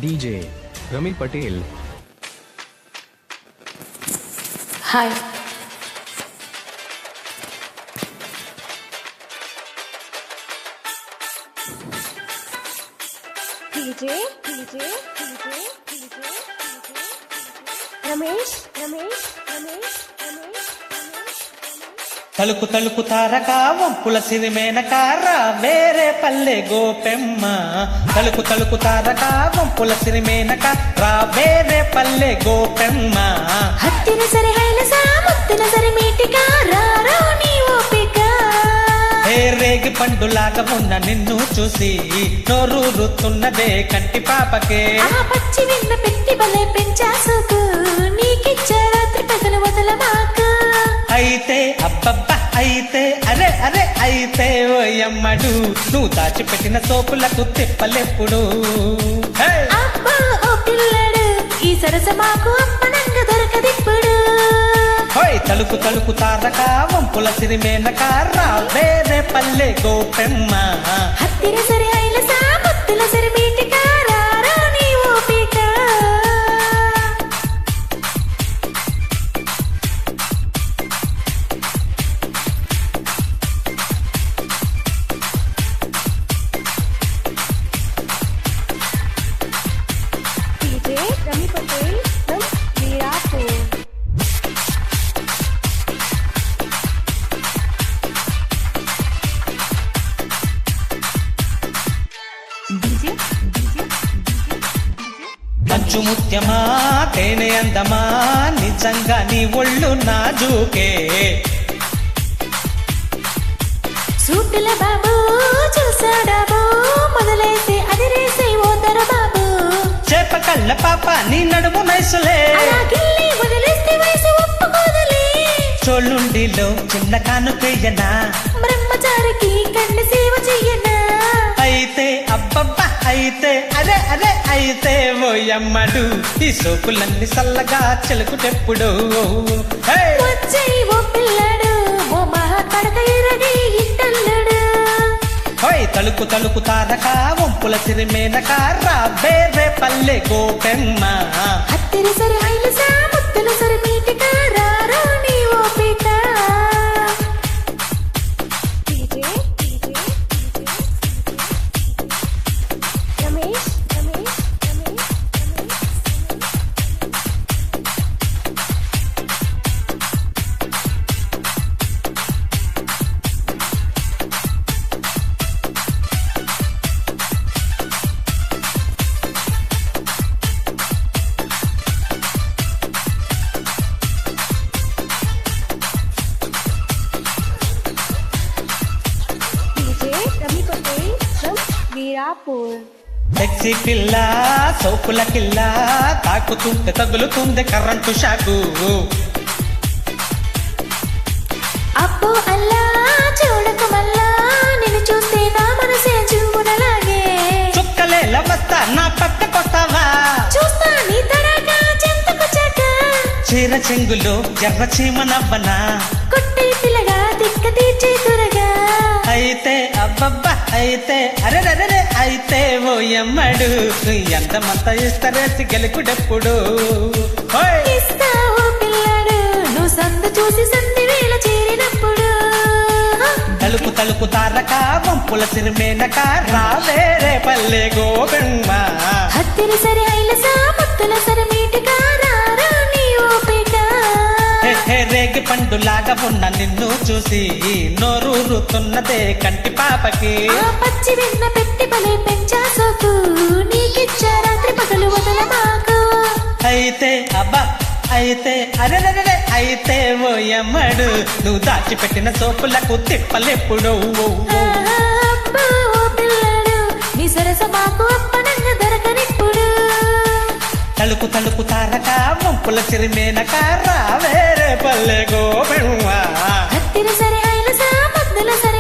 DJ Rami Patel. Hi. DJ Ramesh. తలుకు తలుకు తారక వంపుల సిరిమేనక రా వేరే పల్లె గోపెమ్మ తలుకు తలుకు తారక వంపుల సిరిమేనక రా వేరే పల్లె గోపెమ్మ హత్తిన సరి హైలస ముత్తిన సరి మీటిక రారో నీ ఓపిక ఏ రేగి పండులాగా ఉన్న నిన్ను చూసి నోరూరుతున్నదే కంటి పాపకే ఆ పచ్చి వెన్న పెట్టి బలే పెంచాసుకు నీకిచ్చే రాత్రి పగలు వదల మాకు అయితే అబ్బబ్బా అయితే అరే అరే అయితే ఓయమ్మడు నువ్వు దాచిపెట్టిన సోపులకు తిప్పలెప్పుడు అబ్బా ఓ పిల్లడు ఈ సరస మాకు అప్పనంగ దొరకదిప్పుడు హోయ్ తలుకు తలుకు తారక వంపుల సిరిమేనక రా వేరే పల్లె గోపెమ్మ హత్తిన సరి హైలస ముత్తుల సరి మీటిక రారో నీ ఓపిక DJ Rami Patel from Mirapur. మంచు ముత్యమా తేనె అందమా నిజంగా నీ ఒళ్ళు నాజూకే సూటుల బాబు చూసాడాబు మొదలైతే అదిరేసే ఓదర బాబు చేప కళ్ళ పాప నీ నడుము నైసులే అలా గిల్లి వదిలేస్తే వయసు ఒప్పుకోదులే చోళ్ళుండిలో చిన్న కానుకేయనా బ్రహ్మచారికి కన్ను సేవ చెయ్యనా అయితే అబ్బబ్బా అయితే అరే అరే అయితే ఓయమ్మడు ఈ సోకులన్నీ సల్లగా చెలుకుటెప్పుడు వచ్చే ఓ పిల్లడు ఓ మహాపడక ఎరగి ఇంటల్లుడు హోయ్ తలుకు తలుకు తారక వంపుల సిరిమేనక రా వేరే పల్లె గోపెమ్మ హత్తిన సరి హైలస ముత్తుల సరి మీటిక రారో నీ ఓపిక DJ Ramesh. DJ Rami Patel from Mirapur. Sexy పిల్ల సోకుల కిల్ల తాకుతుంటే తగులుతుంది కరెంటు షాకు అబ్బో అల్లా చూడక మల్లా నిన్ను చూస్తే నా మనసే చూడలాగే చుక్కలేల వస్తా నా పక్కకొస్తావా చూస్తా నీ తడాక చెంతకు చాక చీర చెంగులో ఎర్ర చీమ నవ్వనా కొట్టే పిల్లగా తిక్క తీర్చే తురగా అయితే అబ్బబ్బా అయితే అరే అయితే ఓయమ్మడు ఎంతమంత ఇస్తారేసి గెలుకుడెప్పుడు ఇస్తా ఓ పిల్లాడు నువ్వు సందు చూసి సంధి వేళ చేరినప్పుడు తలుపు తలుపు తారక వంపుల సిరిమేనక రా వేరే పల్లె గోపెమ్మ హత్తిని సరి హైలస ముత్తుల సరి మీటిక రారో నీ ఓపిక హే రేగి పండులాగా ఉన్న నిన్ను చూసి నోరూరుతున్నదే కంటి పాపకి ఆ పచ్చి వెన్న పెట్టి బలే పెంచాసోకు నీకిచ్చే రాత్రి పగలు వదల మాకు అయితే అబ్బా అయితే అరే అయితే ఓయమ్మడు నువ్వు దాచిపెట్టిన సోపులకు తిప్పలెప్పుడు అబ్బో ఓ పిల్లడు నీ సరస మాకు అప్పనంగ దొరకనిప్పుడు తలుపు తలుపు తారక వంపుల సిరిమేనక రా వేరే పల్లె గోపెమ్మ హత్తిన సరి హైలస ముద్దుల సరి